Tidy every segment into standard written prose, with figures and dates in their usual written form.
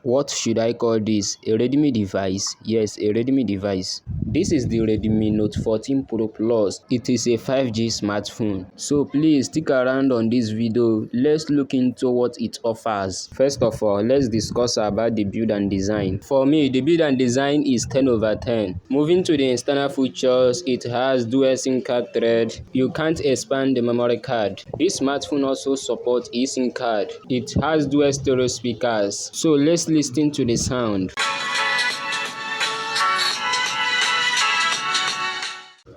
What should I call this? A Redmi device? Yes, a Redmi device. This is the Redmi Note 14 Pro Plus. It is a 5G smartphone. So please stick around on this video. Let's look into what it offers. First of all, let's discuss about the build and design. For me, the build and design is 10 over 10. Moving to the external features, it has dual SIM card thread. You can't expand the memory card. This smartphone also supports eSIM card. It has dual stereo speakers. So let's listen to the sound.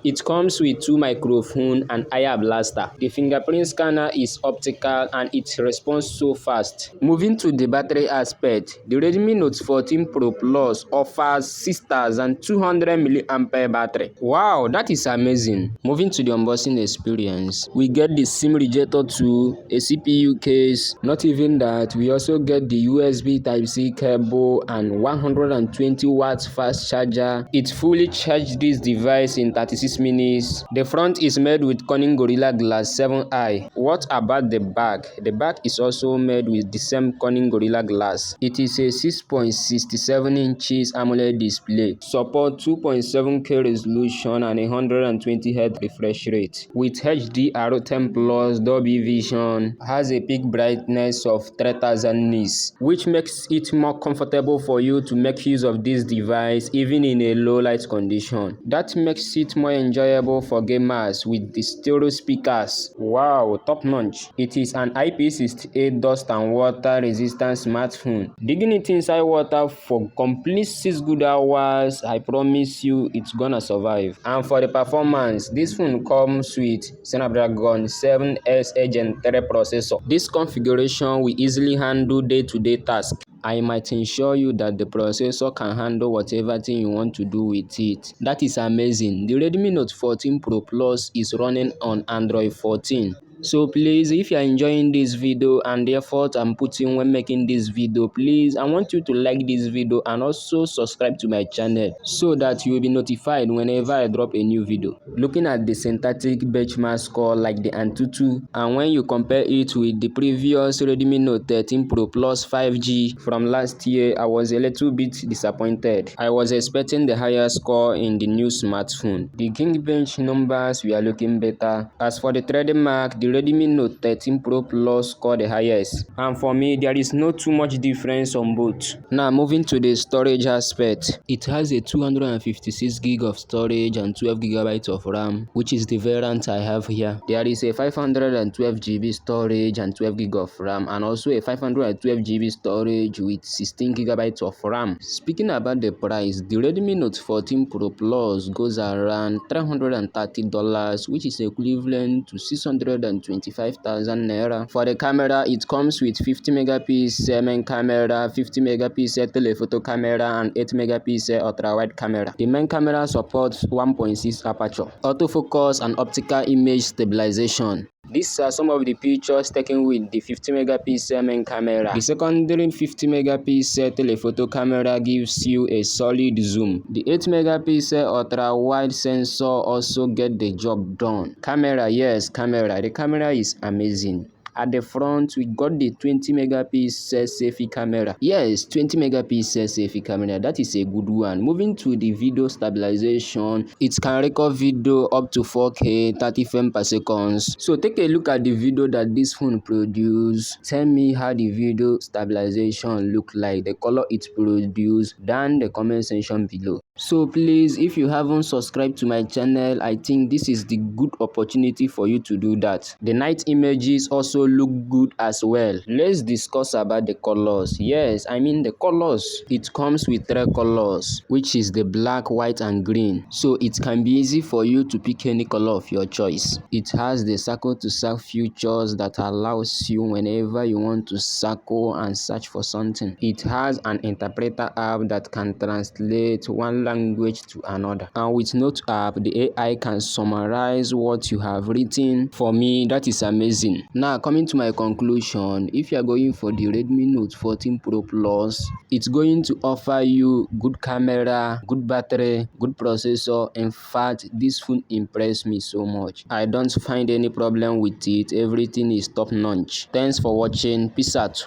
It comes with 2 microphones and IR blaster. The fingerprint scanner is optical and it responds so fast. Moving to the battery aspect, the Redmi Note 14 Pro Plus offers 6200 mAh battery. Wow, that is amazing. Moving to the unboxing experience, we get the SIM rejector tool, a CPU case. Not even that, we also get the USB Type-C cable and 120 watts fast charger. It fully charged this device in 36 minutes. The front is made with Corning Gorilla Glass 7i. What about the back? The back is also made with the same Corning Gorilla Glass. It is a 6.67 inches AMOLED display. Support 2.7K resolution and 120Hz refresh rate. With HDR10 Plus Dolby Vision, has a peak brightness of 3000 nits, which makes it more comfortable for you to make use of this device even in a low light condition. That makes it more enjoyable for gamers with the stereo speakers. Wow, top notch. It is an IP68 dust and water resistant smartphone. Digging it inside water for complete 6 good hours, I promise you it's gonna survive. And for the performance, this phone comes with Snapdragon 7S Gen 3 processor. This configuration will easily handle day-to-day tasks. I might ensure you that the processor can handle whatever thing you want to do with it. That is amazing. The Redmi Note 14 Pro Plus is running on Android 14. So please, if you are enjoying this video and the effort I'm putting when making this video, please, I want you to like this video and also subscribe to my channel so that you will be notified whenever I drop a new video. Looking at the synthetic benchmark score like the Antutu, and when you compare it with the previous Redmi Note 13 Pro Plus 5G from last year, I was a little bit disappointed. I was expecting the higher score in the new smartphone. The Geekbench numbers were looking better. As for the trademark, the Redmi Note 13 Pro Plus scored the highest, and for me there is no too much difference on both. Now moving to the storage aspect, it has a 256GB of storage and 12GB of RAM, which is the variant I have here. There is a 512GB storage and 12GB of RAM, and also a 512GB storage with 16GB of RAM. Speaking about the price, the Redmi Note 14 Pro Plus goes around $330, which is equivalent to 625,000 naira. For the camera, it comes with 50 megapixel main camera, 50 megapixel telephoto camera, and 8 megapixel ultra wide camera. The main camera supports 1.6 aperture, autofocus, and optical image stabilization. These are some of the pictures taken with the 50 megapixel main camera. The secondary 50 megapixel telephoto camera gives you a solid zoom. The 8 megapixel ultra wide sensor also get the job done. Camera, yes, camera. The camera is amazing. At the front, we got the 20 megapixel selfie camera. Yes, 20 megapixel selfie camera. That is a good one. Moving to the video stabilization, it can record video up to 4K, 30 frames per second. So take a look at the video that this phone produced. Tell me how the video stabilization look like, the color it produced, down the comment section below. So please, if you haven't subscribed to my channel, I think this is the good opportunity for you to do that. The night images also look good as well. Let's discuss about the colors. Yes, I mean the colors. It comes with 3 colors, which is the black, white, and green. So it can be easy for you to pick any color of your choice. It has the circle to search features that allows you whenever you want to circle and search for something. It has an interpreter app that can translate one language to another, and with Note app, the AI can summarize what you have written. For me, that is amazing. Now coming to my conclusion, if you are going for the Redmi Note 14 Pro Plus, it's going to offer you good camera, good battery, good processor. In fact, this phone impressed me so much. I don't find any problem with it. Everything is top notch. Thanks for watching. Peace out.